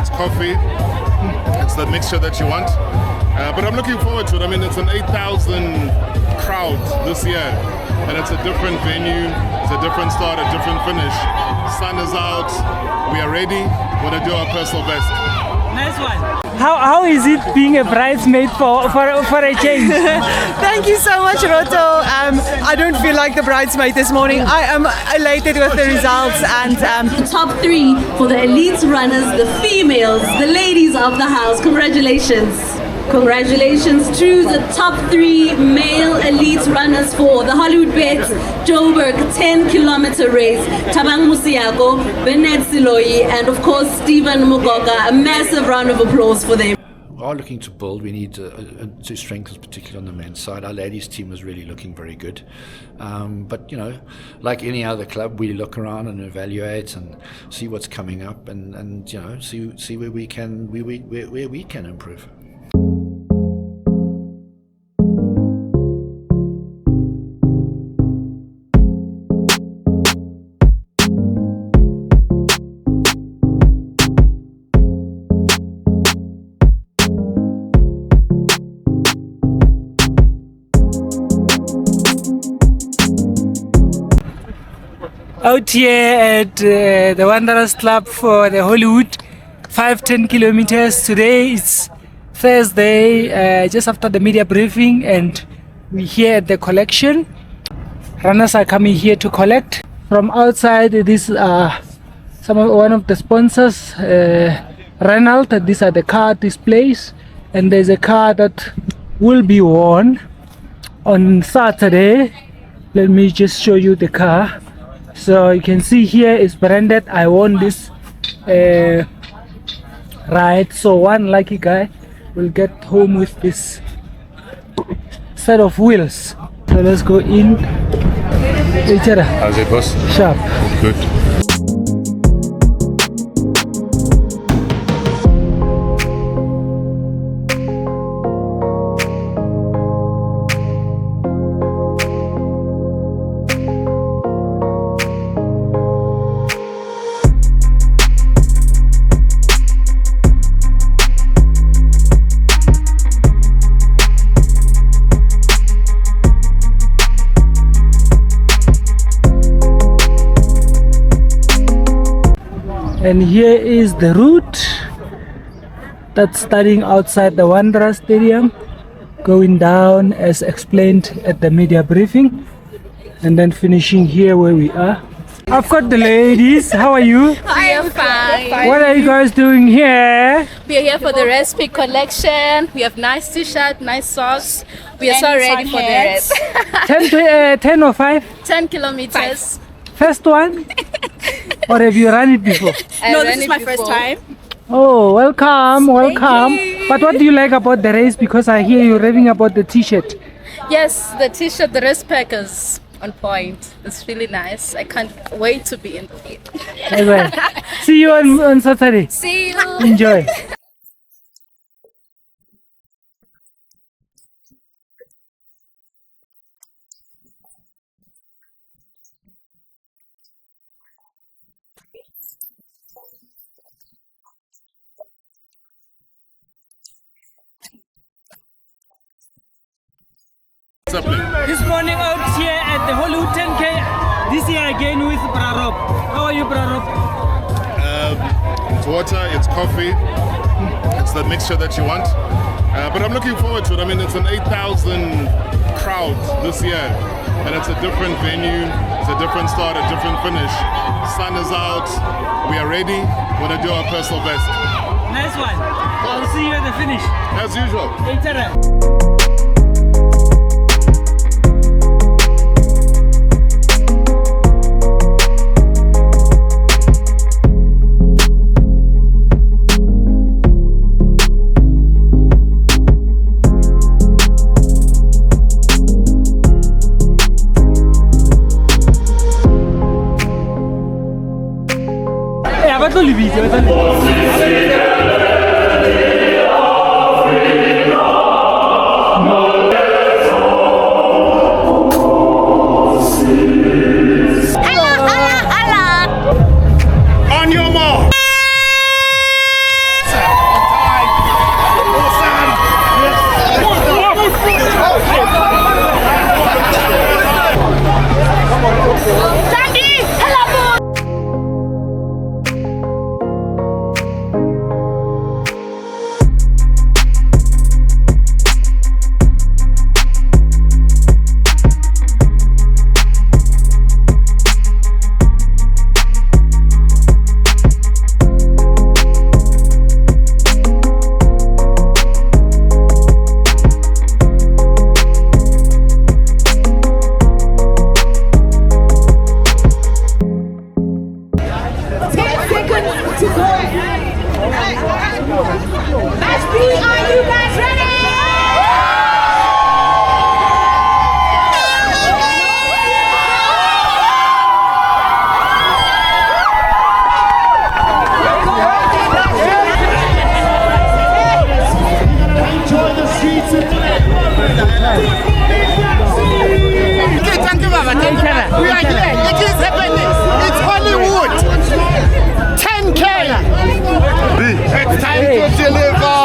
it's coffee, it's the mixture that you want. But I'm looking forward to it. I mean, it's an 8,000 crowd this year, and it's a different venue, it's a different start, a different finish. Sun is out, we are ready, we're going to do our personal best. Nice one. How is it being a bridesmaid for a change? Thank you so much, Roto. I don't feel like the bridesmaid this morning. I am elated with the results and top 3 for the elite runners, the females, the ladies of the house. Congratulations. Congratulations to the top 3 male elite runners for the Hollywood Bet Joburg 10-kilometer race. Tabang Musiako, Bennett Siloyi, and of course Stephen Mugoga. A massive round of applause for them. We are looking to build. We need to strengthen, particularly on the men's side. Our ladies team is really looking very good, but you know, like any other club, we look around and evaluate and see what's coming up, and you know, see where we can improve. Out here at the Wanderers Club for the Hollywood 5-10 kilometers. Today it's Thursday, just after the media briefing, and we're here at the collection. Runners are coming here to collect. From outside, this one of the sponsors, Renault. These are the car displays, and there's a car that will be worn on Saturday. Let me just show you the car. So you can see here is branded. I won this ride, so one lucky guy will get home with this set of wheels. So let's go in. How's it, boss? Sharp. Good. And here is the route that's starting outside the Wanderer Stadium, going down as explained at the media briefing, and then finishing here where we are. I've got the ladies. How are you? I am fine. What are you guys doing here? We are here for the recipe collection. We have nice t-shirt, nice socks. We are so ready for the rest. 10 or 5? 10 kilometers. First one? Or have you run it before? No, this is my first time. Oh, welcome. But what do you like about the race? Because I hear you raving about the t-shirt. Yes, the t-shirt, the race pack is on point. It's really nice. I can't wait to be in the field. Well, see you on Saturday. See you. Enjoy. This morning out here at the Hollywood 10K, this year again with Brarop. How are you, Brarop? It's water, it's coffee, it's the mixture that you want. But I'm looking forward to it. I mean, it's an 8,000 crowd this year, and it's a different venue, it's a different start, a different finish. Sun is out, we are ready, we're going to do our personal best. Nice one. I'll see you at the finish. As usual. Match B, are you guys ready? We are here. It is happening. It's Hollywood. 10K. It's time to deliver.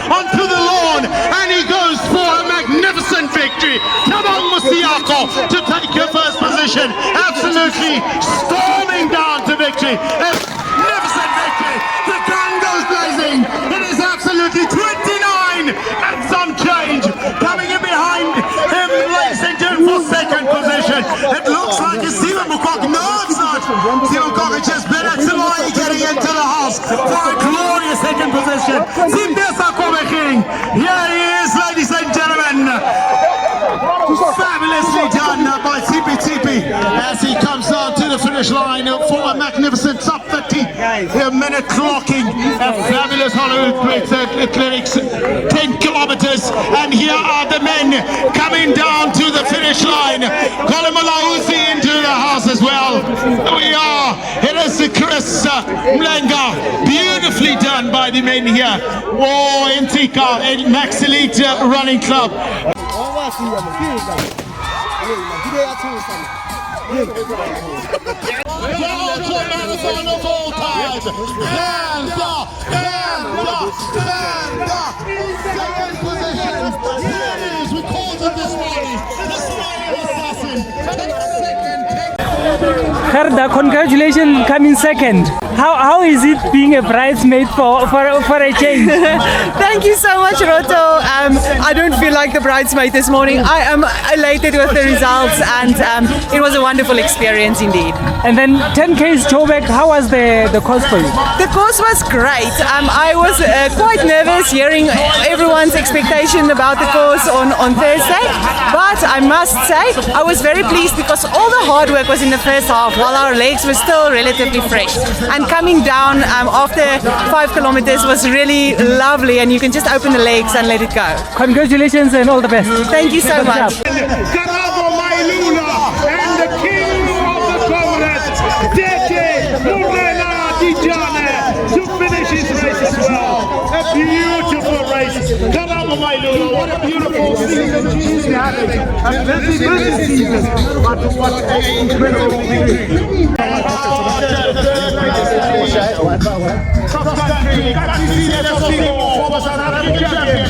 Onto the lawn, and he goes for a magnificent victory. Come on, Musiako, to take your first position. Absolutely storming down to victory. A magnificent victory. The gun goes blazing. It is absolutely 29 and some change. Coming in behind him, Lexington for second position. It looks like it's Steven Mukok. No, it's not. Steven Mukok is just better tonight getting into the house for a glorious second position. Here he is, ladies and gentlemen. Fabulously done by Tipi Tipi as he comes down to the finish line for a magnificent top 30 minute clocking. A fabulous Hollywood Athletics 10 kilometers, and here are the men coming down to the finish line. Colin Malauzi into the house as well. We are. It is Chris Mlenga. Beautifully done by the men here. Oh, Intika and Max Elite Running Club. Marathon of all time. Stand up, stand up, stand up. Second position. Here it is. We called it this morning. The Smiley Assassin. Gerda, congratulations coming second. How is it being a bridesmaid for a change? Thank you so much, Roto. I don't feel like the bridesmaid this morning. I am elated with the results, and it was a wonderful experience indeed. And then 10K's Joburg, how was the course for you? The course was great. I was quite nervous hearing everyone's expectation about the course on Thursday, but I must say I was very pleased because all the hard work was in the first half while our legs were still relatively fresh. And coming down after 5 kilometers was really lovely, and you can just open the legs and let it go. Congratulations and all the best. Thank you so much. Karabo Mailuna and the king of the Comrades, Dete Murena Dijane, to finish his race as well. A beautiful race. Karabo Mailuna, what a beautiful season she's having. A busy season, but what an incredible victory. Cross country, champion.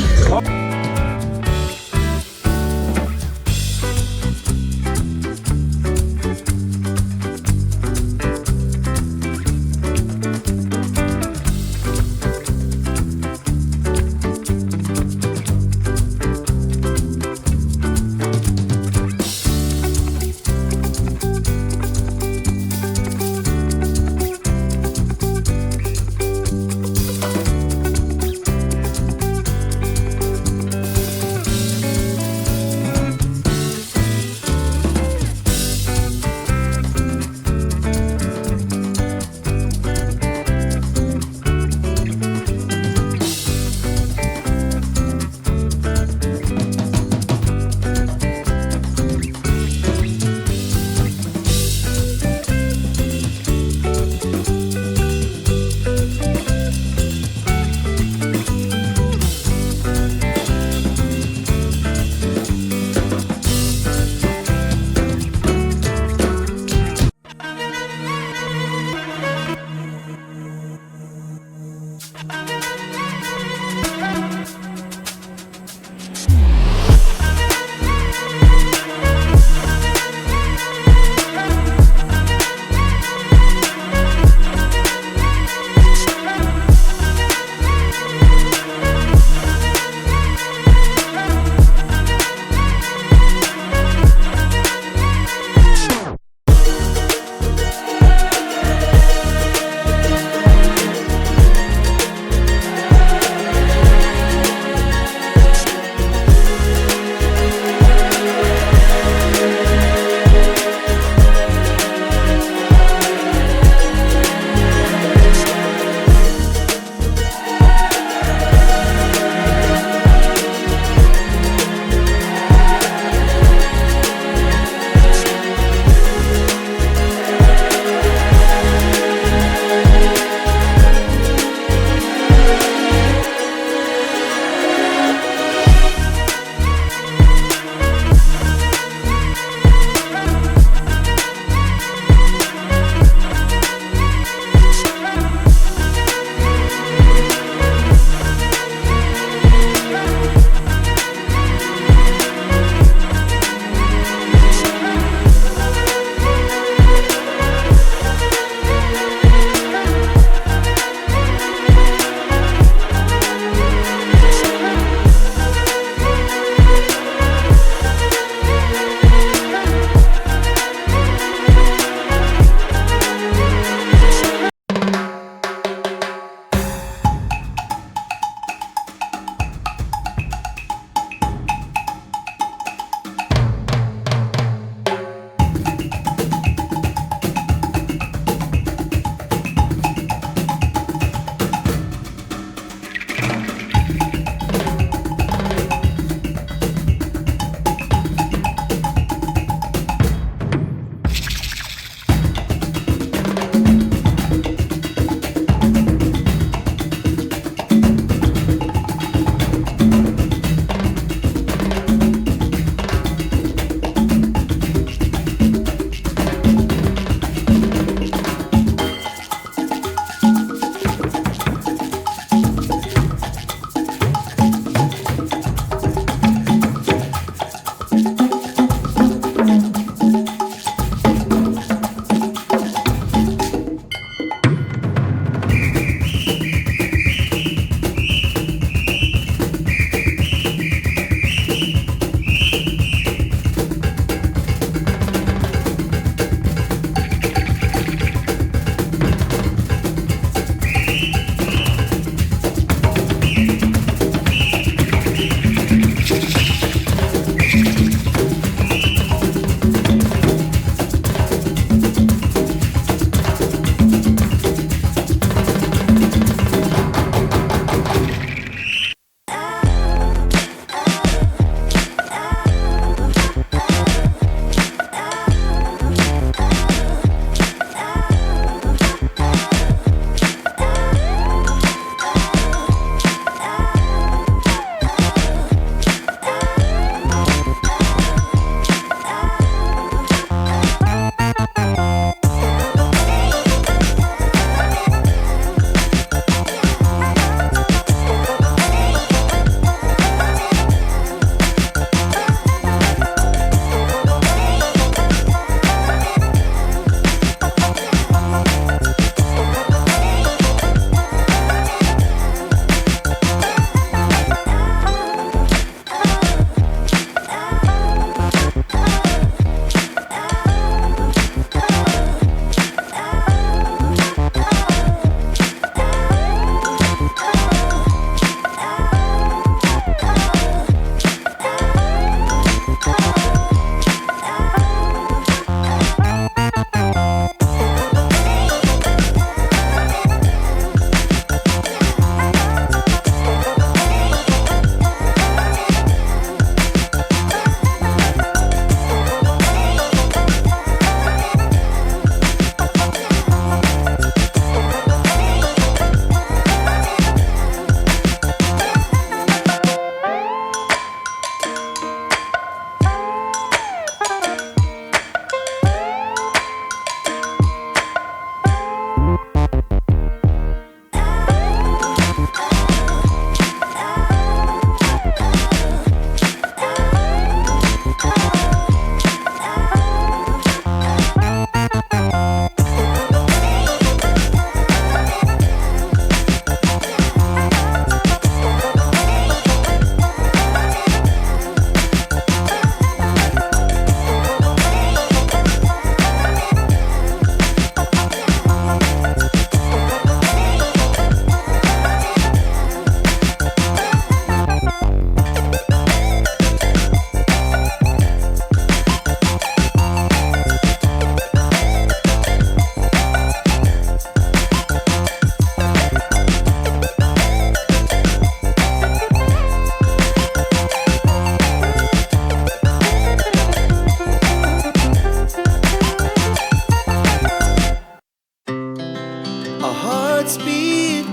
at speed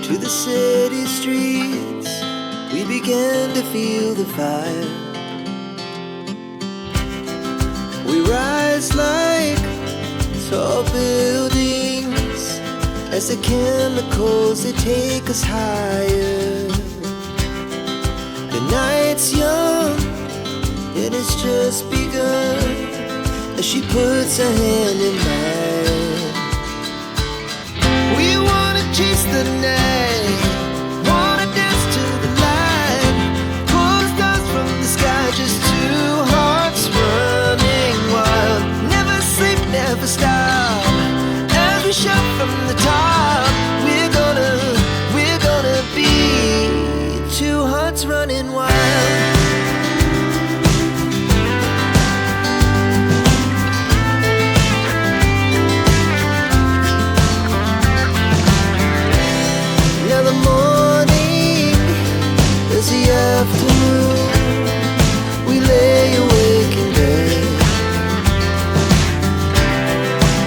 to the city streets. We began to feel the fire. We rise like tall buildings as the chemicals, they take us higher. The night's young, it has just begun as she puts her hand in mine. We wanna chase the night, wanna dance to the light, pull the stars from the sky, just two hearts running wild. Never sleep, never stop, as we shout from the top. We're gonna be two hearts running wild. Now the morning is the afternoon. We lay awake in bed.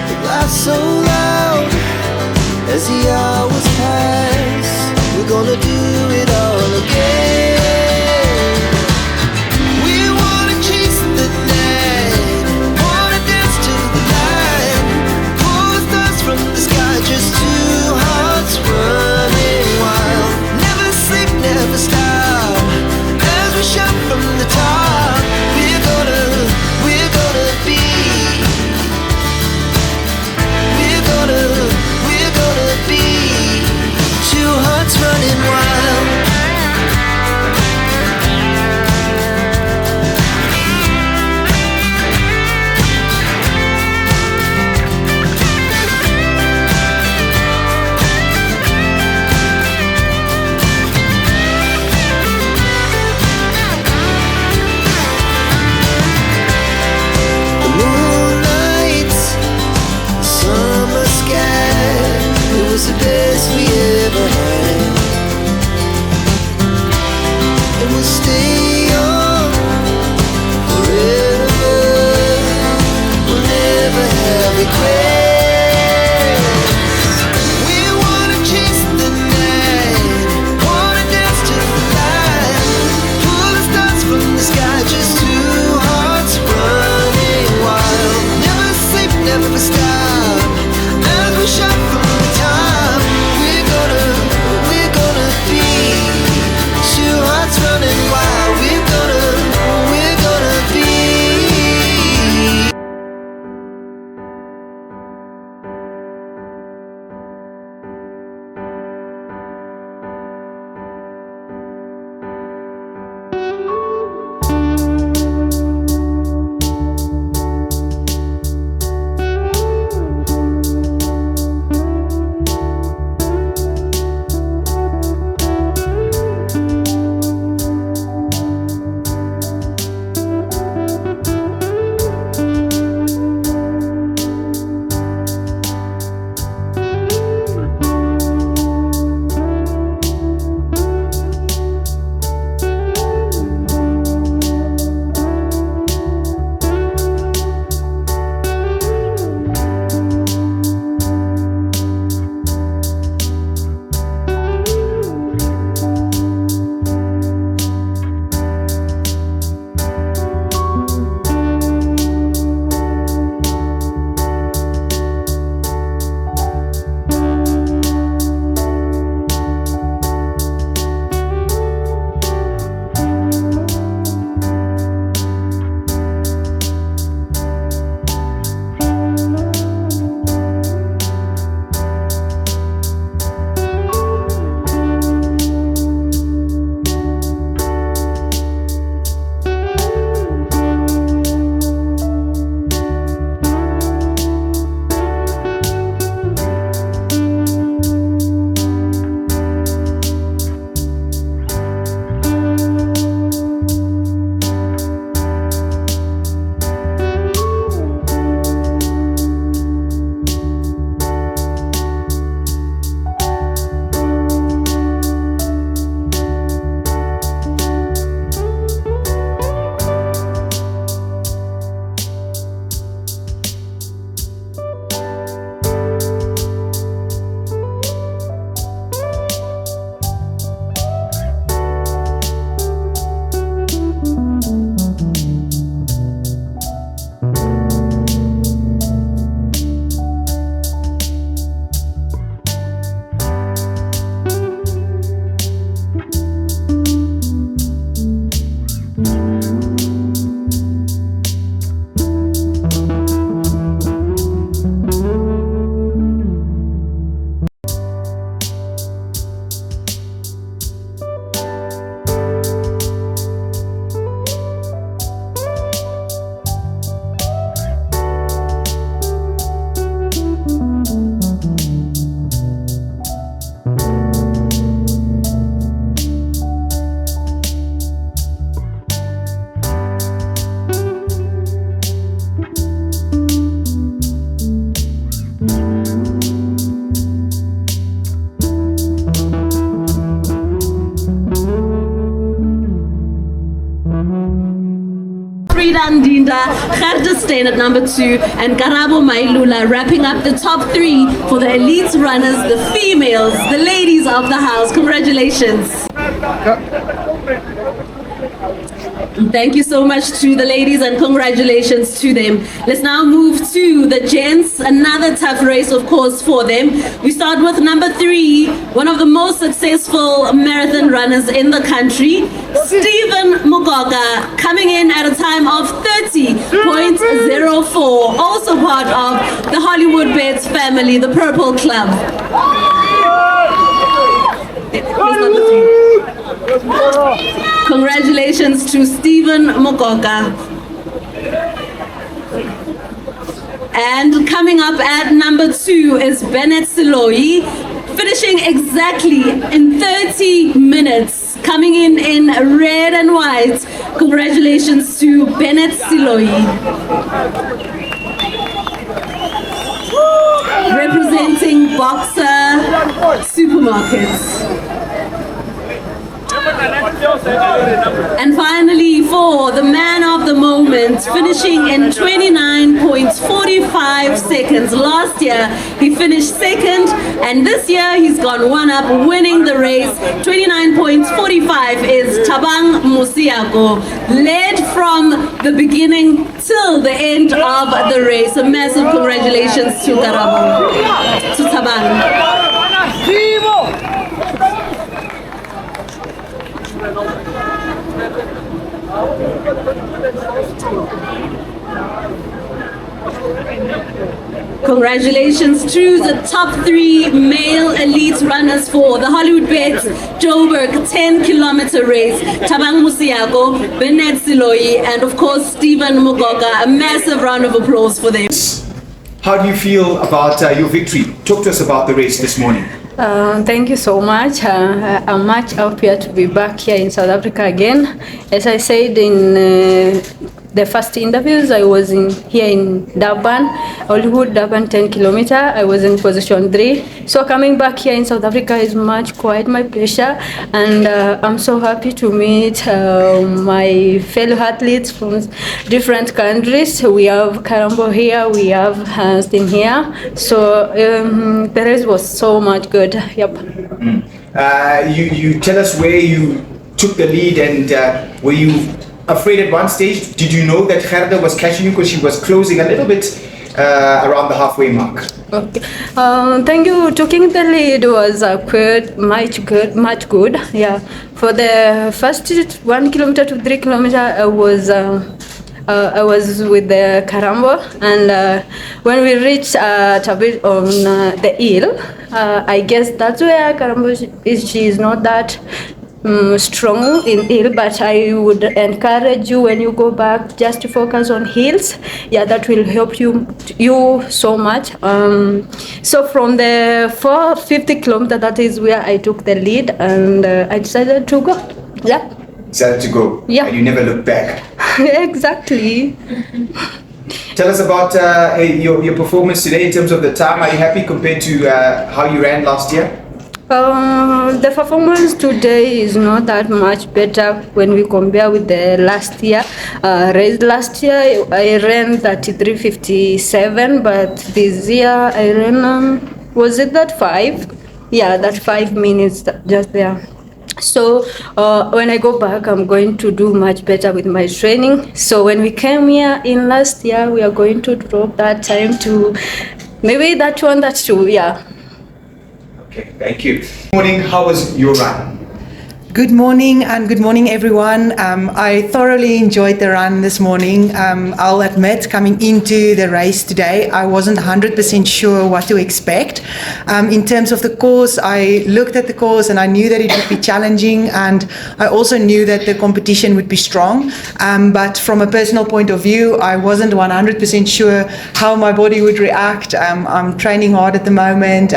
The laughs so loud as the hours pass. We're gonna do it all again. We wanna chase the night, wanna dance to the light, pull the stars from the sky, just two hearts running wild. Never sleep, never stop, as we shout from the top. We're gonna be, we're gonna be two hearts running wild. The moonlight, summer sky, it was the best we ever had. And we'll stay on forever. We'll never have regrets. We wanna chase the night, wanna dance to the light, pull the stars from the sky, just two hearts running wild. Never sleep, never stop, as we shout from the top. We're gonna be two hearts running wild. We're gonna be. in at number 2, and Karabo Mailula wrapping up the top 3 for the elite runners, the females, the ladies of the house. Congratulations. Thank you so much to the ladies and congratulations to them. Let's now move to the gents. Another tough race, of course, for them. We start with number 3, one of the most successful marathon runners in the country, Stephen Mugoga, coming in at a time of 30.04, also part of the Hollywood Bets family, the Purple Club. He's number 3. Congratulations to Stephen Mugoga. And coming up at number 2 is Bennett Siloyi, finishing exactly in 30 minutes, coming in red and white. Congratulations to Bennett Siloyi. Representing Boxer Supermarkets. And finally, for the man of the moment, finishing in 29.45 seconds. Last year, he finished second, and this year he's gone one up, winning the race. 29.45 is Thabang Musiako, led from the beginning till the end of the race. A massive congratulations to Karabo, to Thabang. Congratulations to the top 3 male elite runners for the Hollywood Bets Joburg 10-kilometer race. Thabang Musiako, Bennett Siloyi, and of course Stephen Mugoga. A massive round of applause for them. How do you feel about your victory? Talk to us about the race this morning. Thank you so much. I'm much happier to be back here in South Africa again. As I said in the first interviews, I was here in Durban, Hollywood, Durban 10 kilometer. I was in position 3. So coming back here in South Africa is quite my pleasure, and I'm so happy to meet my fellow athletes from different countries. We have Karambo here, we have Hanstein here. So the race was so much good. Yep. You tell us where you took the lead, and were you afraid at one stage? Did you know that Gerda was catching you because she was closing a little bit around the halfway mark? Okay. Thank you. Taking the lead was much good. Yeah. For the first 1 kilometer to 3 kilometer, I was with the Karambo, and when we reached a bit on the hill, I guess that's where Karambo is. She is not that strong in hill, but I would encourage you when you go back just to focus on hills. Yeah, that will help you so much. So from the 450 kilometer, that is where I took the lead, and I decided to go. Yeah. Decided to go. Yeah. And you never looked back. Exactly. Tell us about your performance today in terms of the time. Are you happy compared to how you ran last year? The performance today is not that much better when we compare with the last year race. Last year I ran 33:57, but this year I ran was it that 5? Yeah, that 5 minutes just there. So when I go back, I'm going to do much better with my training. So when we came here in last year, we are going to drop that time to maybe that 1, that 2. Yeah. Okay, thank you. Good morning, how was your run? Good morning, and good morning everyone. I thoroughly enjoyed the run this morning. I'll admit, coming into the race today, I wasn't 100% sure what to expect. In terms of the course, I looked at the course and I knew that it would be challenging, and I also knew that the competition would be strong. But from a personal point of view, I wasn't 100% sure how my body would react. I'm training hard at the moment,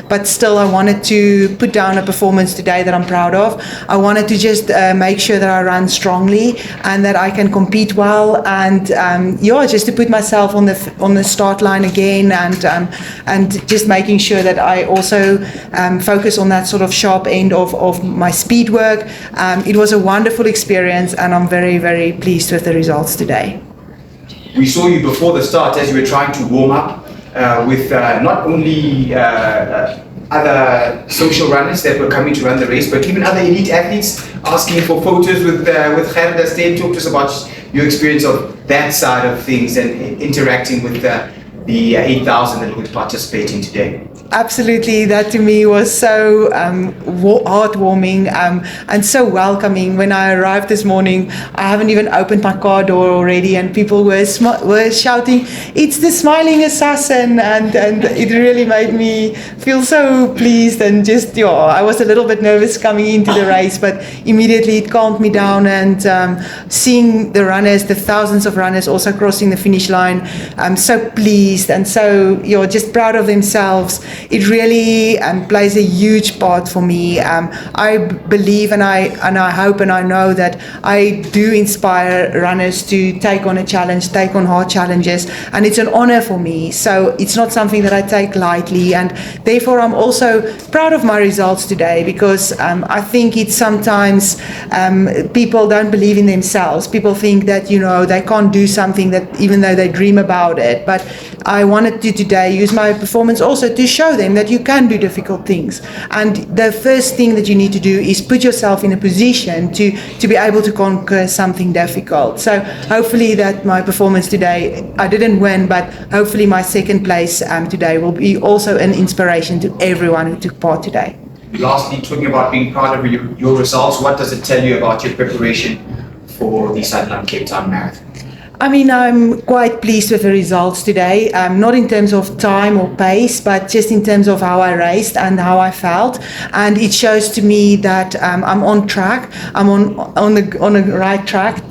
but still I wanted to put down a performance today that I'm proud of. I wanted to just make sure that I run strongly and that I can compete well, and just to put myself on the start line again, and just making sure that I also focus on that sort of sharp end of my speed work. It was a wonderful experience, and I'm very, very pleased with the results today. we saw you before the start as you were trying to warm up with not only other social runners that were coming to run the race, but even other elite athletes asking for photos with Gerda. Stay, talk to us about your experience of that side of things and interacting with the 8,000 that would participate in today. Absolutely, that to me was so heartwarming and so welcoming. When I arrived this morning, I haven't even opened my car door already, and people were shouting, "It's the smiling assassin!" and it really made me feel so pleased and just I was a little bit nervous coming into the race, but immediately it calmed me down. And seeing the runners, the thousands of runners also crossing the finish line, I'm so pleased and so just proud of themselves. It really plays a huge part for me. I believe and I hope and I know that I do inspire runners to take on a challenge, take on hard challenges, and it's an honor for me. So it's not something that I take lightly, and therefore I'm also proud of my results today, because I think it's sometimes people don't believe in themselves. People think that they can't do something, that even though they dream about it. But I wanted to today use my performance also to show them that you can do difficult things. And the first thing that you need to do is put yourself in a position to be able to conquer something difficult. So hopefully that my performance today, I didn't win, but hopefully my second place today will be also an inspiration to everyone who took part today. Lastly, talking about being proud of your results, what does it tell you about your preparation for the Sanlam Cape Town Marathon? I mean, I'm quite pleased with the results today, not in terms of time or pace, but just in terms of how I raced and how I felt. And it shows to me that I'm on track. I'm on the right track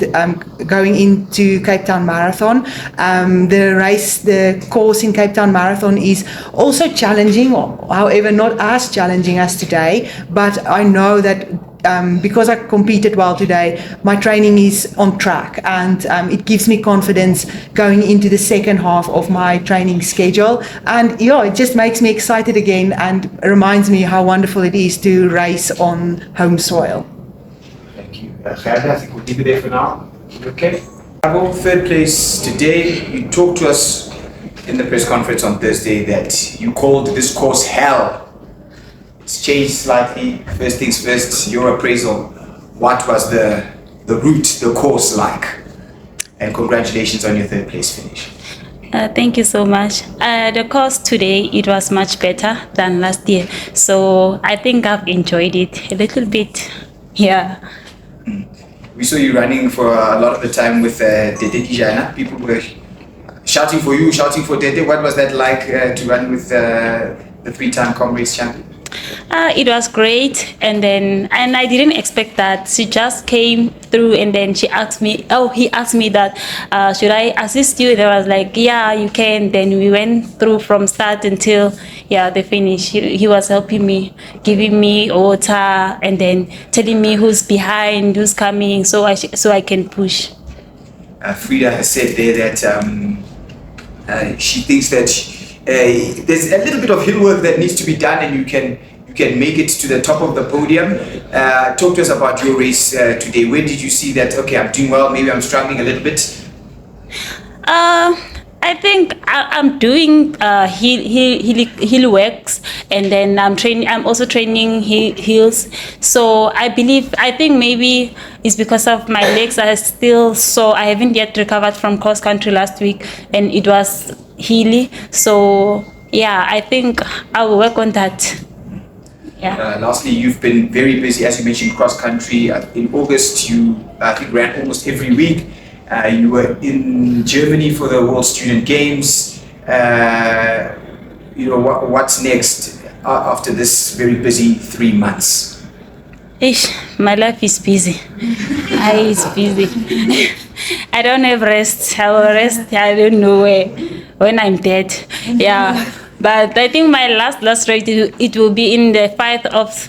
going into Cape Town Marathon. The course in Cape Town Marathon is also challenging, however, not as challenging as today. But I know that because I competed well today, my training is on track, and it gives me confidence going into the second half of my training schedule. And it just makes me excited again and reminds me how wonderful it is to race on home soil. Thank you. Gerda, I think we'll leave it there for now. Okay. Third place today. You talked to us in the press conference on Thursday that you called this course hell. It's changed slightly. First things first, your appraisal. What was the route, the course like? And congratulations on your third place finish. Thank you so much. The course today, it was much better than last year. So I think I've enjoyed it a little bit. Yeah. We saw you running for a lot of the time with Tete Dijana. People were shouting for you, shouting for Tete. What was that like to run with the three-time Comrades champion? It was great, and I didn't expect that. She just came through, and then he asked me that should I assist you? And I was like, yeah, you can. Then we went through from start until the finish. He was helping me, giving me water, and then telling me who's behind, who's coming, so I can push. Frida has said there that she thinks that there's a little bit of hill work that needs to be done, and you can make it to the top of the podium. Talk to us about your race today. Where did you see that, okay, I'm doing well, maybe I'm struggling a little bit? I think I'm doing heel works, and then I'm also training heels. So I think maybe it's because of my legs are still sore. I haven't yet recovered from cross country last week, and it was heely. So yeah, I think I will work on that. Yeah. Lastly, you've been very busy, as you mentioned, cross country. In August, you I think ran almost every week. You were in Germany for the World Student Games. What's next after this very busy 3 months? My life is busy. It's busy. I don't have rest. I will rest. I don't know when I'm dead. Yeah. But I think my last race, it will be in the 5th of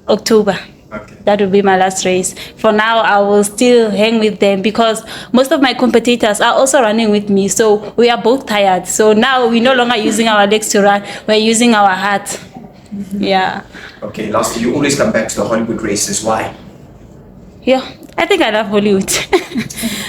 October. Okay. That will be my last race. For now, I will still hang with them because most of my competitors are also running with me. So we are both tired. So now we're no longer using our legs to run. We're using our heart. Yeah. Okay, lastly, you always come back to the Hollywood races. Why? Yeah. I think I love Hollywood.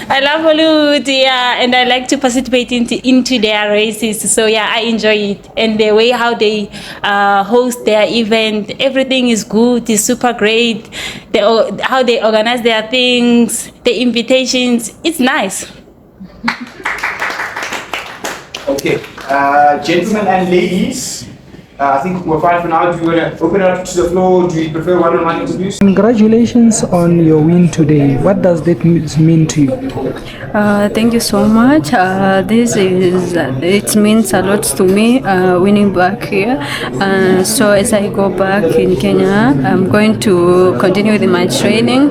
I love Hollywood, yeah, and I like to participate into their races. So yeah, I enjoy it, and the way how they host their event, everything is good. It's super great. How they organize their things, the invitations, it's nice. Okay, gentlemen and ladies, I think we're fine for now. Do you want to open it up to the floor? Do you prefer one-on-one interviews? Congratulations on your win today. What does that mean to you? Thank you so much. It means a lot to me winning back here. So as I go back in Kenya, I'm going to continue with my training.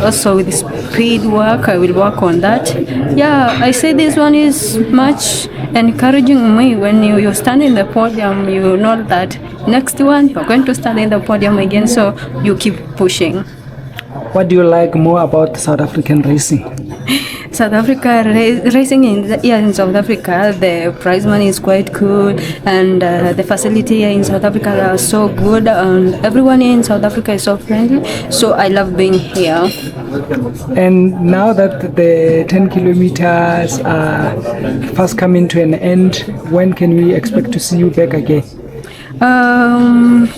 Also with speed work, I will work on that. Yeah, I say this one is much encouraging me. When you stand in the podium, you know that next one you're going to stand in the podium again. So you keep pushing. What do you like more about South African racing? South Africa racing in South Africa, the prize money is quite good, and the facility here in South Africa are so good, and everyone in South Africa is so friendly. So I love being here. And now that the 10 kilometers are fast coming to an end, when can we expect to see you back again?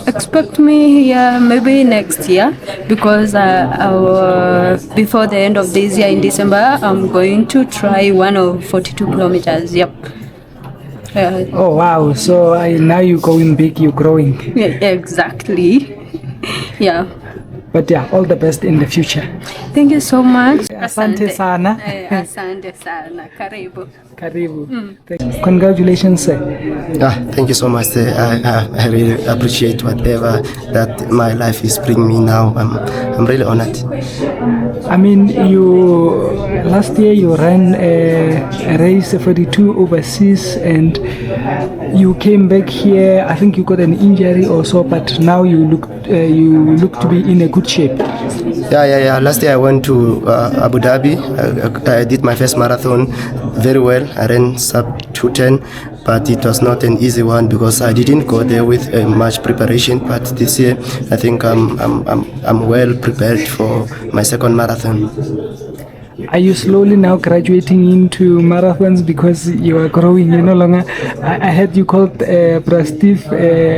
Expect me here maybe next year, because before the end of this year in December, I'm going to try one of 42 kilometers. Yep. Oh wow! So now you're going big, you're growing. Yeah, exactly. Yeah. But yeah, all the best in the future. Thank you so much. Asante sana. Asante sana. Karibu. Karibu. Congratulations, sir. Thank you so much, sir. I really appreciate whatever that my life is bringing me now. I'm really honored. I mean, last year you ran a race 42 overseas, and you came back here. I think you got an injury or so, but now you look to be in a good shape. Yeah. Last year I went to Abu Dhabi. I did my first marathon very well. I ran sub 2:10, but it was not an easy one because I didn't go there with much preparation. But this year I think I'm well prepared for my second marathon. Are you slowly now graduating into marathons because you are growing? You no longer. I heard you called Brastif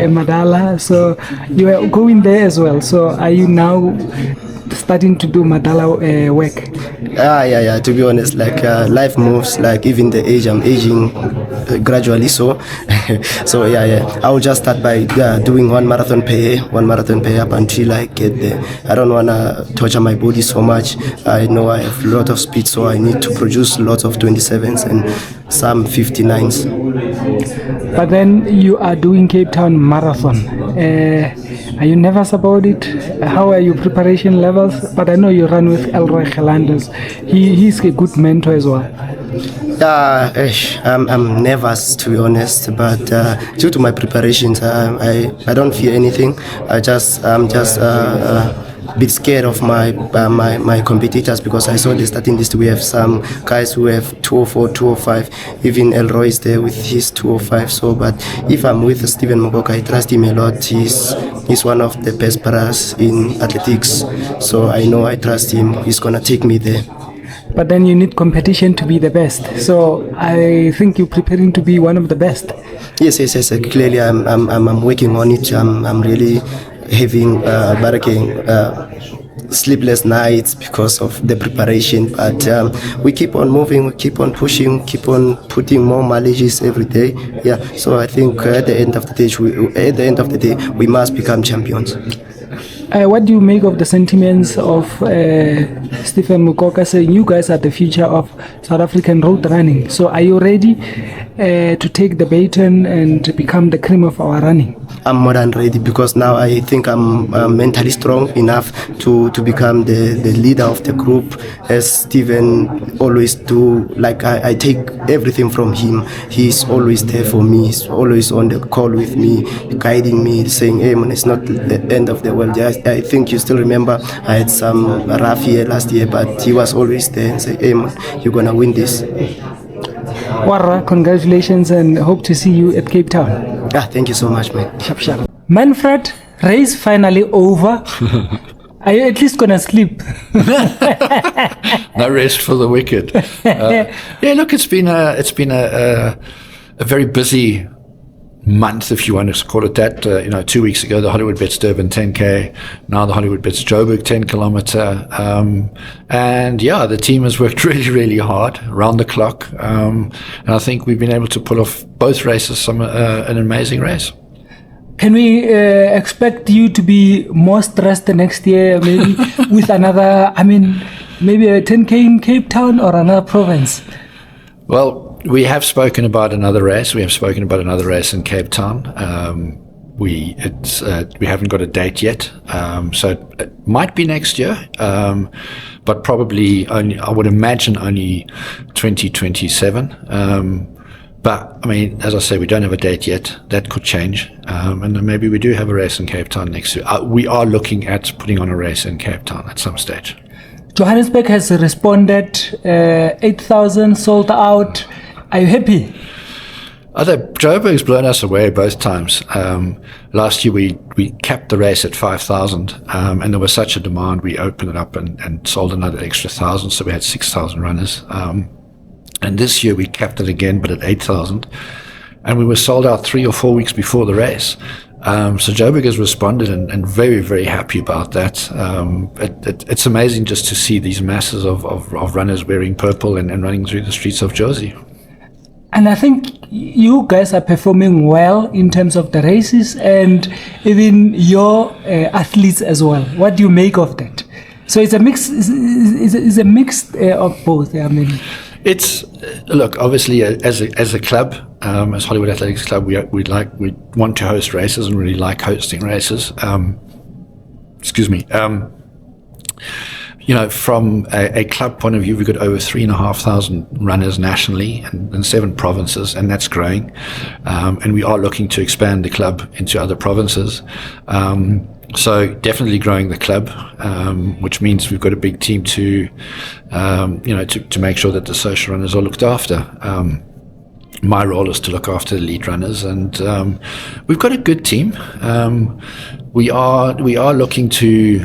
Madala, so you are going there as well. So are you now starting to do Madala work? Yeah. To be honest, life moves. Even the age, I'm aging gradually. So, yeah. I will just start by doing one marathon per year up until I get there. I don't wanna torture my body so much. I know I have a lot of speed, so I need to produce lots of 27s and some 59s. But then you are doing Cape Town Marathon. Are you nervous about it? How are your preparation levels? But I know you run with Elroy Gelanders. He's a good mentor as well. I'm nervous, to be honest, but due to my preparations, I don't fear anything. I'm just a bit scared of my competitors because I saw the starting list. We have some guys who have 204, 205. Even Elroy is there with his 205. So, but if I'm with Stephen Mokoka, I trust him a lot. He's one of the best paras in athletics. So I know I trust him. He's gonna take me there. But then you need competition to be the best. So I think you're preparing to be one of the best. Yes. Clearly, I'm working on it. I'm really having sleepless nights because of the preparation. But we keep on moving, we keep on pushing, keep on putting more mileages every day. Yeah. So I think at the end of the day, we must become champions. What do you make of the sentiments of Stephen Mokoka saying you guys are the future of South African road running? So are you ready to take the baton and become the cream of our running? I'm more than ready because now I think I'm mentally strong enough to become the leader of the group, as Stephen always do. I take everything from him. He's always there for me. He's always on the call with me, guiding me, saying, "Hey man, it's not the end of the world." I think you still remember I had some rough year last year, but he was always there and say, "Hey man, you're gonna win this." Warra, congratulations and hope to see you at Cape Town. Thank you so much, man. Sharp. Manfred, race finally over. Are you at least gonna sleep? No rest for the wicked. Yeah, look, it's been a very busy month, if you want to call it that. 2 weeks ago, the Hollywood Bets Durban 10K, now the Hollywood Bets Joburg 10 kilometer. And yeah, the team has worked really, really hard around the clock. And I think we've been able to pull off both races, an amazing race. Can we expect you to be more stressed the next year, maybe with another, maybe a 10K in Cape Town or another province? Well, we have spoken about another race. We have spoken about another race in Cape Town. We haven't got a date yet, so it might be next year, but probably only, I would imagine, only 2027. But as I say, we don't have a date yet. That could change, and then maybe we do have a race in Cape Town next year. We are looking at putting on a race in Cape Town at some stage. Johannesburg has responded, 8,000 sold out. Are you happy? Joburg's blown us away both times. Last year we capped the race at 5,000, and there was such a demand, we opened it up and sold another extra 1,000, so we had 6,000 runners. And this year we capped it again, but at 8,000, and we were sold out 3 or 4 weeks before the race. So Joburg has responded and very, very happy about that. It's amazing just to see these masses of runners wearing purple and running through the streets of Jersey. And I think you guys are performing well in terms of the races and even your athletes as well. What do you make of that? So it's a mix. It's a mix of both. It's look, obviously as a club, as Hollywood Athletics Club, we want to host races and really like hosting races. From a club point of view, we've got over 3,500 runners nationally and 7 provinces, and that's growing. And we are looking to expand the club into other provinces. So definitely growing the club, which means we've got a big team to make sure that the social runners are looked after. My role is to look after the lead runners, and we've got a good team. We are looking to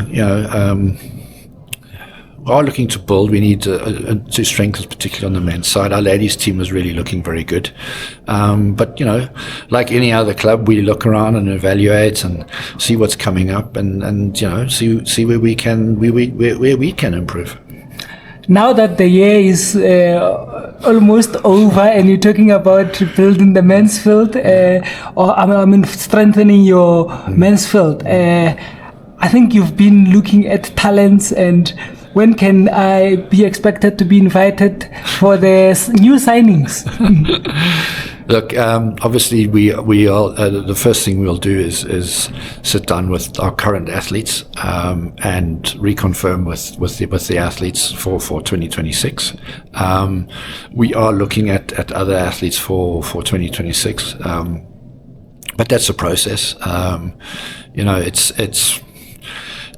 looking to build. We need to strengthen, particularly on the men's side. Our ladies team is really looking very good. But like any other club, we look around and evaluate and see what's coming up, and see where we can improve. Now that the year is almost over and you're talking about building the men's field, strengthening your men's field, I think you've been looking at talents, and when can I be expected to be invited for the new signings? Look, obviously we are, the first thing we'll do is sit down with our current athletes and reconfirm with the athletes for 2026. We are looking at other athletes for 2026, but that's a process. It's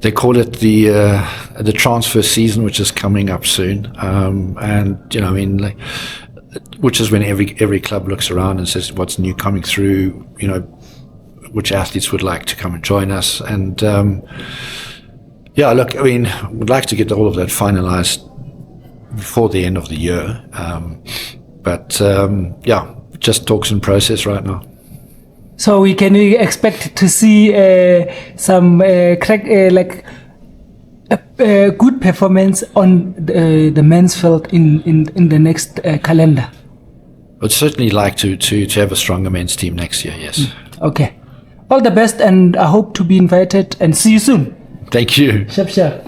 they call it the transfer season, which is coming up soon, which is when every club looks around and says what's new coming through, which athletes would like to come and join us. And we'd like to get all of that finalized before the end of the year. Just talks in process right now. So we can expect to see some good performance on the men's field in the next calendar. I'd certainly like to have a stronger men's team next year, yes. Okay. All the best, and I hope to be invited and see you soon. Thank you. Sharp.